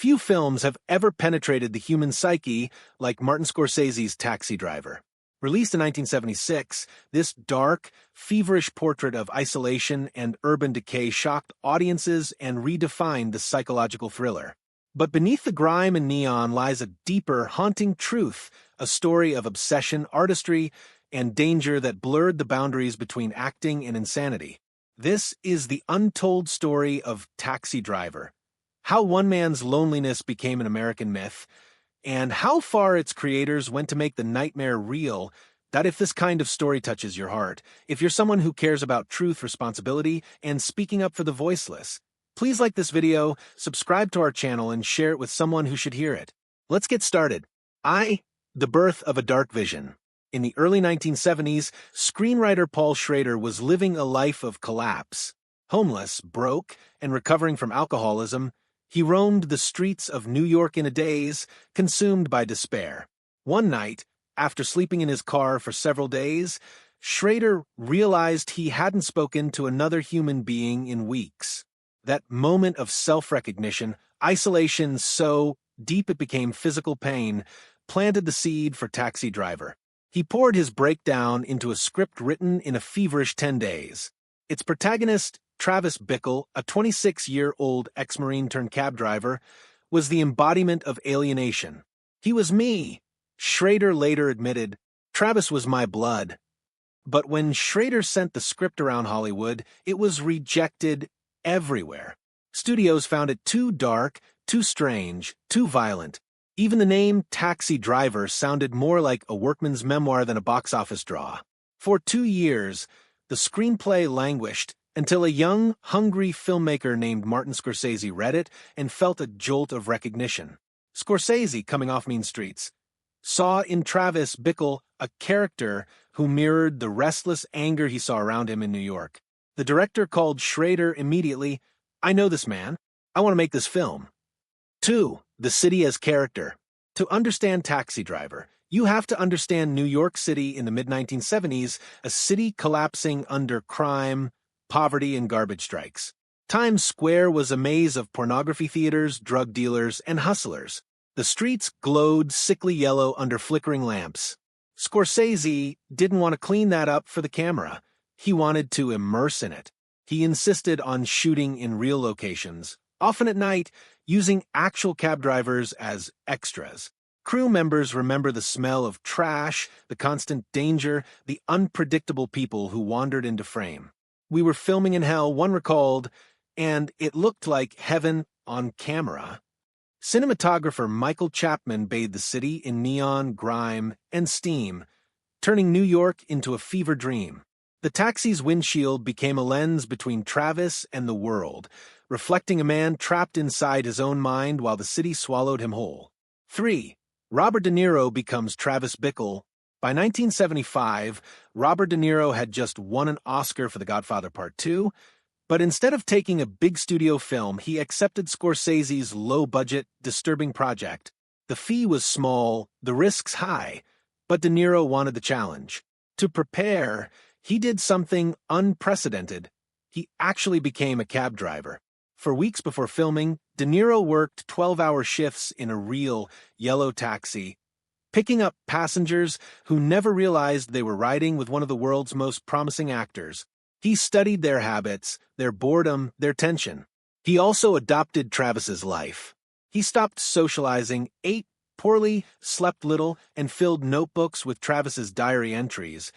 Few films have ever penetrated the human psyche like Martin Scorsese's Taxi Driver. Released in 1976, this dark, feverish portrait of isolation and urban decay shocked audiences and redefined the psychological thriller. But beneath the grime and neon lies a deeper, haunting truth, a story of obsession, artistry, and danger that blurred the boundaries between acting and insanity. This is the untold story of Taxi Driver, how one man's loneliness became an American myth, and how far its creators went to make the nightmare real. That if this kind of story touches your heart, if you're someone who cares about truth, responsibility, and speaking up for the voiceless, please like this video, subscribe to our channel, and share it with someone who should hear it. Let's get started. The Birth of a Dark Vision. In the early 1970s, screenwriter Paul Schrader was living a life of collapse. Homeless, broke, and recovering from alcoholism, he roamed the streets of New York in a daze, consumed by despair. One night, after sleeping in his car for several days, Schrader realized he hadn't spoken to another human being in weeks. That moment of self-recognition, isolation so deep it became physical pain, planted the seed for Taxi Driver. He poured his breakdown into a script written in a feverish 10 days. Its protagonist, Travis Bickle, a 26-year-old ex-Marine turned cab driver, was the embodiment of alienation. "He was me," Schrader later admitted. "Travis was my blood." But when Schrader sent the script around Hollywood, it was rejected everywhere. Studios found it too dark, too strange, too violent. Even the name Taxi Driver sounded more like a workman's memoir than a box office draw. For 2 years, the screenplay languished until a young, hungry filmmaker named Martin Scorsese read it and felt a jolt of recognition. Scorsese, coming off Mean Streets, saw in Travis Bickle a character who mirrored the restless anger he saw around him in New York. The director called Schrader immediately. "I know this man. I want to make this film." 2. The city as character. To understand Taxi Driver, you have to understand New York City in the mid-1970s, a city collapsing under crime, poverty, and garbage strikes. Times Square was a maze of pornography theaters, drug dealers, and hustlers. The streets glowed sickly yellow under flickering lamps. Scorsese didn't want to clean that up for the camera. He wanted to immerse in it. He insisted on shooting in real locations, often at night, using actual cab drivers as extras. Crew members remember the smell of trash, the constant danger, the unpredictable people who wandered into frame. "We were filming in hell," one recalled, "and it looked like heaven on camera." Cinematographer Michael Chapman bathed the city in neon, grime, and steam, turning New York into a fever dream. The taxi's windshield became a lens between Travis and the world, reflecting a man trapped inside his own mind while the city swallowed him whole. 3. Robert De Niro becomes Travis Bickle. By 1975, Robert De Niro had just won an Oscar for The Godfather Part 2, but instead of taking a big studio film, he accepted Scorsese's low-budget, disturbing project. The fee was small, the risks high, but De Niro wanted the challenge. To prepare, he did something unprecedented. He actually became a cab driver. For weeks before filming, De Niro worked 12-hour shifts in a real yellow taxi, picking up passengers who never realized they were riding with one of the world's most promising actors. He studied their habits, their boredom, their tension. He also adopted Travis's life. He stopped socializing, ate poorly, slept little, and filled notebooks with Travis's diary entries,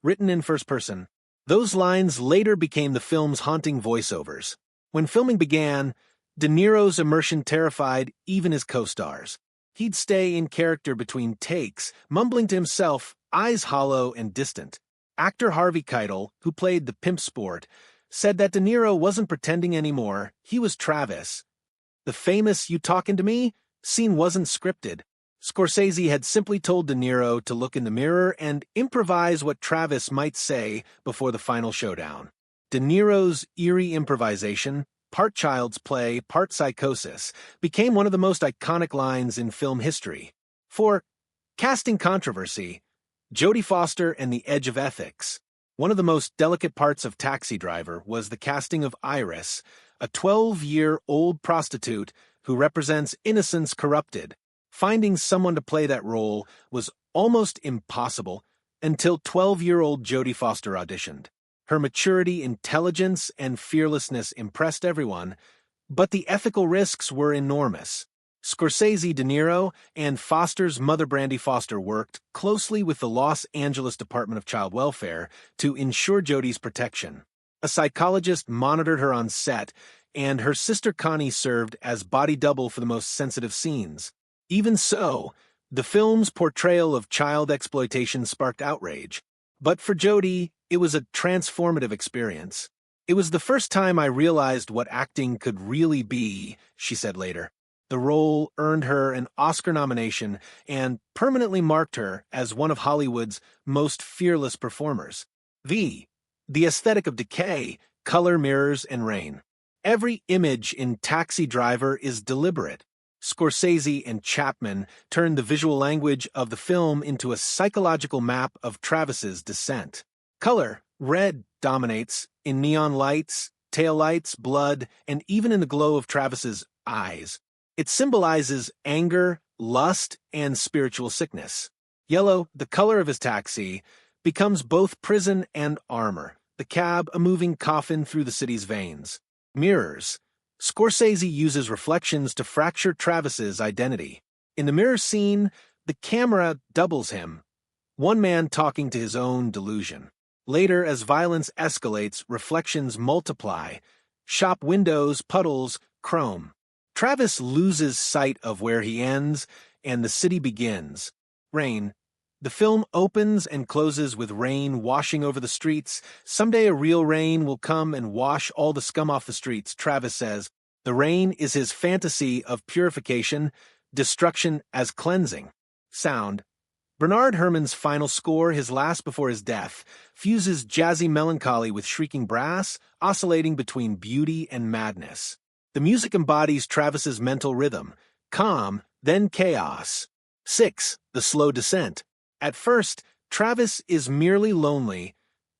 written in first person. Those lines later became the film's haunting voiceovers. When filming began, De Niro's immersion terrified even his co-stars. He'd stay in character between takes, mumbling to himself, eyes hollow and distant. Actor Harvey Keitel, who played the pimp sport, said that De Niro wasn't pretending anymore, he was Travis. The famous "You talking to me?" scene wasn't scripted. Scorsese had simply told De Niro to look in the mirror and improvise what Travis might say before the final showdown. De Niro's eerie improvisation, part child's play, part psychosis, became one of the most iconic lines in film history. For casting controversy, Jodie Foster and the Edge of Ethics. One of the most delicate parts of Taxi Driver was the casting of Iris, a 12-year-old prostitute who represents innocence corrupted. Finding someone to play that role was almost impossible until 12-year-old Jodie Foster auditioned. Her maturity, intelligence, and fearlessness impressed everyone, but the ethical risks were enormous. Scorsese, De Niro, and Foster's mother Brandy Foster worked closely with the Los Angeles Department of Child Welfare to ensure Jodie's protection. A psychologist monitored her on set, and her sister Connie served as body double for the most sensitive scenes. Even so, the film's portrayal of child exploitation sparked outrage. But for Jodie, it was a transformative experience. "It was the first time I realized what acting could really be," she said later. The role earned her an Oscar nomination and permanently marked her as one of Hollywood's most fearless performers. The aesthetic of decay, color, mirrors, and rain. Every image in Taxi Driver is deliberate. Scorsese and Chapman turned the visual language of the film into a psychological map of Travis's descent. Color, red, dominates in neon lights, taillights, blood, and even in the glow of Travis's eyes. It symbolizes anger, lust, and spiritual sickness. Yellow, the color of his taxi, becomes both prison and armor, the cab a moving coffin through the city's veins. Mirrors. Scorsese uses reflections to fracture Travis's identity. In the mirror scene, the camera doubles him, one man talking to his own delusion. Later, as violence escalates, reflections multiply. Shop windows, puddles, chrome. Travis loses sight of where he ends, and the city begins. Rain. The film opens and closes with rain washing over the streets. "Someday a real rain will come and wash all the scum off the streets," Travis says. The rain is his fantasy of purification, destruction as cleansing. Sound. Bernard Herrmann's final score, his last before his death, fuses jazzy melancholy with shrieking brass, oscillating between beauty and madness. The music embodies Travis's mental rhythm, calm, then chaos. 6. The slow descent. At first, Travis is merely lonely,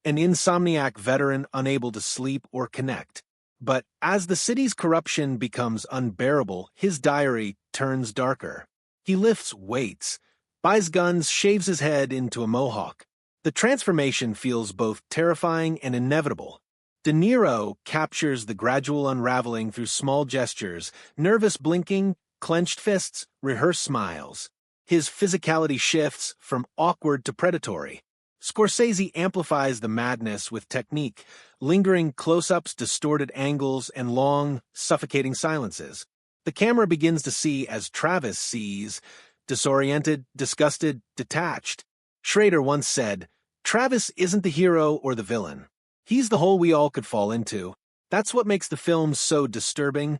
an insomniac veteran unable to sleep or connect. But as the city's corruption becomes unbearable, his diary turns darker. He lifts weights, buys guns, shaves his head into a mohawk. The transformation feels both terrifying and inevitable. De Niro captures the gradual unraveling through small gestures, nervous blinking, clenched fists, rehearsed smiles. His physicality shifts from awkward to predatory. Scorsese amplifies the madness with technique, lingering close-ups, distorted angles, and long, suffocating silences. The camera begins to see as Travis sees, disoriented, disgusted, detached. Schrader once said, "Travis isn't the hero or the villain. He's the hole we all could fall into." That's what makes the film so disturbing,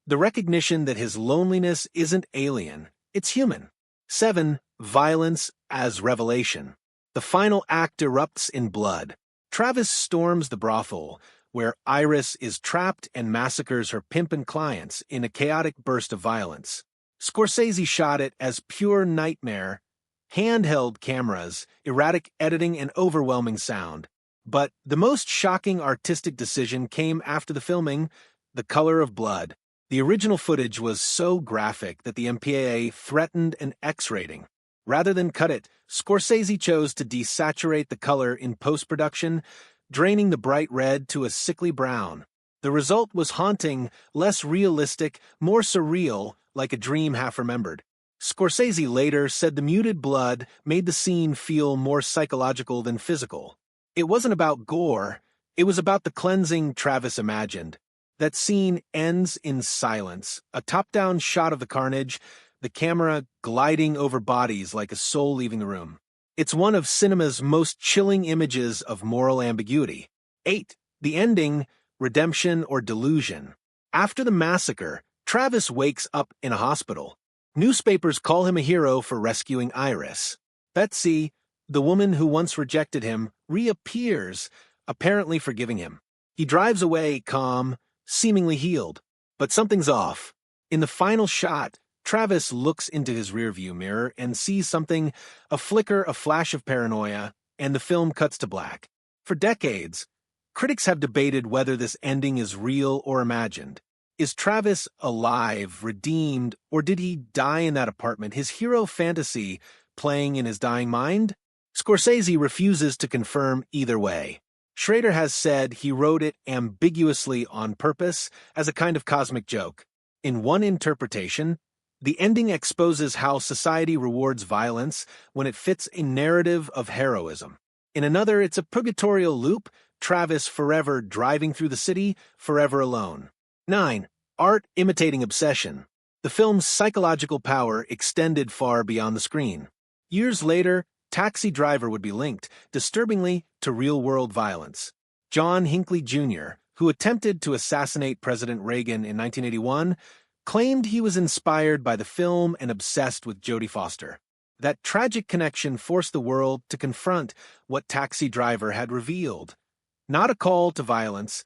the recognition that his loneliness isn't alien, it's human. 7. Violence as revelation. The final act erupts in blood. Travis storms the brothel, where Iris is trapped and massacres her pimp and clients in a chaotic burst of violence. Scorsese shot it as pure nightmare, handheld cameras, erratic editing, and overwhelming sound. But the most shocking artistic decision came after the filming, the color of blood. The original footage was so graphic that the MPAA threatened an X rating. Rather than cut it, Scorsese chose to desaturate the color in post-production, draining the bright red to a sickly brown. The result was haunting, less realistic, more surreal, like a dream half-remembered. Scorsese later said the muted blood made the scene feel more psychological than physical. It wasn't about gore, it was about the cleansing Travis imagined. That scene ends in silence, a top-down shot of the carnage, the camera gliding over bodies like a soul leaving the room. It's one of cinema's most chilling images of moral ambiguity. 8. The ending, redemption or delusion. After the massacre, Travis wakes up in a hospital. Newspapers call him a hero for rescuing Iris. Betsy, the woman who once rejected him, reappears, apparently forgiving him. He drives away calm, seemingly healed. But something's off. In the final shot, Travis looks into his rearview mirror and sees something, a flicker, a flash of paranoia, and the film cuts to black. For decades, critics have debated whether this ending is real or imagined. Is Travis alive, redeemed, or did he die in that apartment, his hero fantasy playing in his dying mind? Scorsese refuses to confirm either way. Schrader has said he wrote it ambiguously on purpose as a kind of cosmic joke. In one interpretation, the ending exposes how society rewards violence when it fits a narrative of heroism. In another, it's a purgatorial loop, Travis forever driving through the city, forever alone. 9. Art imitating obsession. The film's psychological power extended far beyond the screen. Years later, Taxi Driver would be linked, disturbingly, to real-world violence. John Hinckley Jr., who attempted to assassinate President Reagan in 1981, claimed he was inspired by the film and obsessed with Jodie Foster. That tragic connection forced the world to confront what Taxi Driver had revealed. Not a call to violence,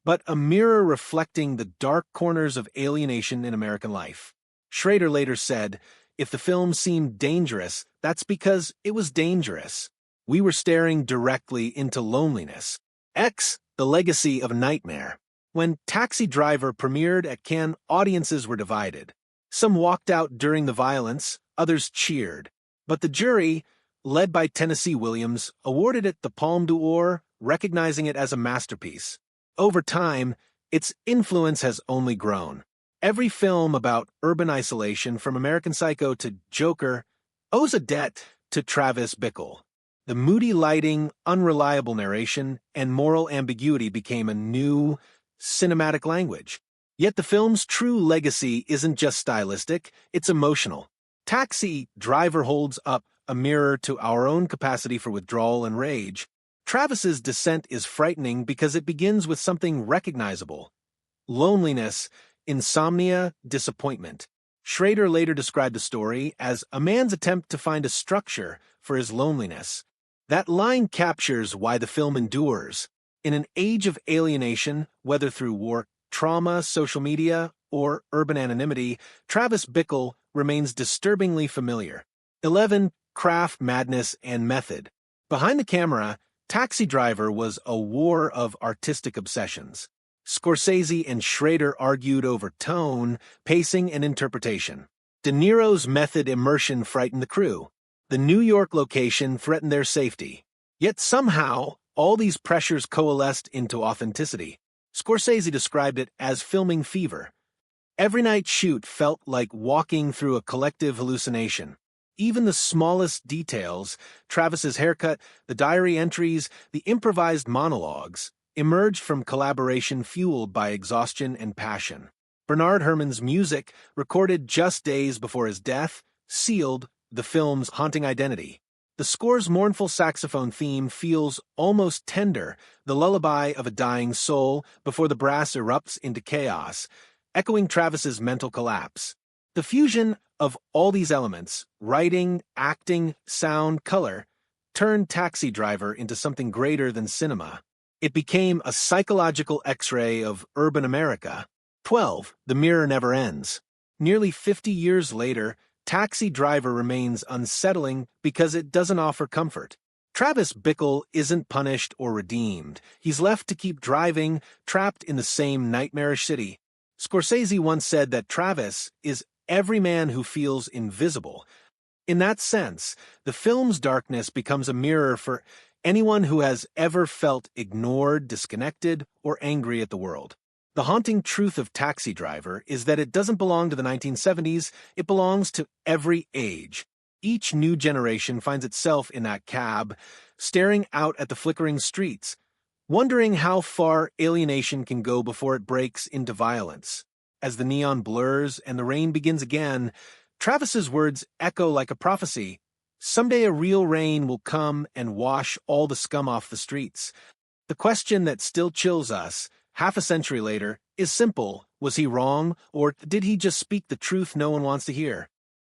but a mirror reflecting the dark corners of alienation in American life. Schrader later said, "If the film seemed dangerous, that's because it was dangerous. We were staring directly into loneliness." X, the legacy of nightmare. When Taxi Driver premiered at Cannes, audiences were divided. Some walked out during the violence, others cheered. But the jury, led by Tennessee Williams, awarded it the Palme d'Or, recognizing it as a masterpiece. Over time, its influence has only grown. Every film about urban isolation, from American Psycho to Joker, owes a debt to Travis Bickle. The moody lighting, unreliable narration, and moral ambiguity became a new, cinematic language. Yet the film's true legacy isn't just stylistic, it's emotional. Taxi Driver holds up a mirror to our own capacity for withdrawal and rage. Travis's descent is frightening because it begins with something recognizable: loneliness, insomnia, disappointment. Schrader later described the story as a man's attempt to find a structure for his loneliness. That line captures why the film endures. In an age of alienation, whether through war, trauma, social media, or urban anonymity, Travis Bickle remains disturbingly familiar. 11. Craft, madness, and method. Behind the camera, Taxi Driver was a war of artistic obsessions. Scorsese and Schrader argued over tone, pacing, and interpretation. De Niro's method immersion frightened the crew. The New York location threatened their safety. Yet somehow, all these pressures coalesced into authenticity. Scorsese described it as filming fever. Every night shoot felt like walking through a collective hallucination. Even the smallest details, Travis's haircut, the diary entries, the improvised monologues, emerged from collaboration fueled by exhaustion and passion. Bernard Herrmann's music, recorded just days before his death, sealed the film's haunting identity. The score's mournful saxophone theme feels almost tender, the lullaby of a dying soul before the brass erupts into chaos, echoing Travis's mental collapse. The fusion of all these elements, writing, acting, sound, color, turned Taxi Driver into something greater than cinema. It became a psychological X-ray of urban America. 12. The Mirror Never Ends. Nearly 50 years later, Taxi Driver remains unsettling because it doesn't offer comfort. Travis Bickle isn't punished or redeemed. He's left to keep driving, trapped in the same nightmarish city. Scorsese once said that Travis is every man who feels invisible. In that sense, the film's darkness becomes a mirror for anyone who has ever felt ignored, disconnected, or angry at the world. The haunting truth of Taxi Driver is that it doesn't belong to the 1970s, it belongs to every age. Each new generation finds itself in that cab, staring out at the flickering streets, wondering how far alienation can go before it breaks into violence. As the neon blurs and the rain begins again, Travis's words echo like a prophecy. Someday a real rain will come and wash all the scum off the streets. The question that still chills us, half a century later, is simple. Was he wrong, or did he just speak the truth no one wants to hear?